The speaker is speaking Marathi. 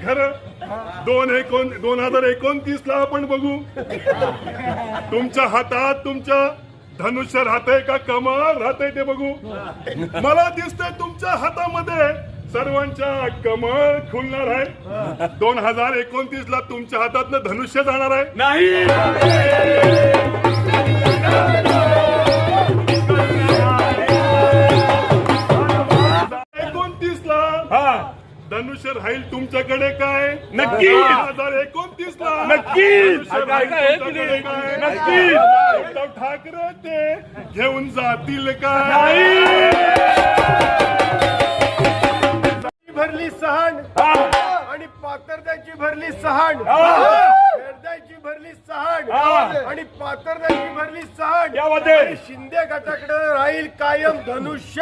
खरं 2029 ला आपण बघू तुमच्या हातात तुमच्या धनुष्य राहतंय का कमळ राहतंय ते बघू. मला दिसतंय तुमच्या हातामध्ये सर्वांच्या कमळ खुलणार आहे. 2029 ला तुमच्या हातातनं धनुष्य जाणार आहे. नाही 29 ला धनुष्य राहील तुमच्याकडे काय? नक्की 2029 ला नक्कीच. नक्की उद्धव ठाकरे ते घेऊन जातील काय? भरली सहन आणि पातरद्याची भरली सहन, खेरद्याची भरली सहन आणि पातरद्याची भरली सहन. आणि शिंदे गटाकडे राहील कायम धनुष्य.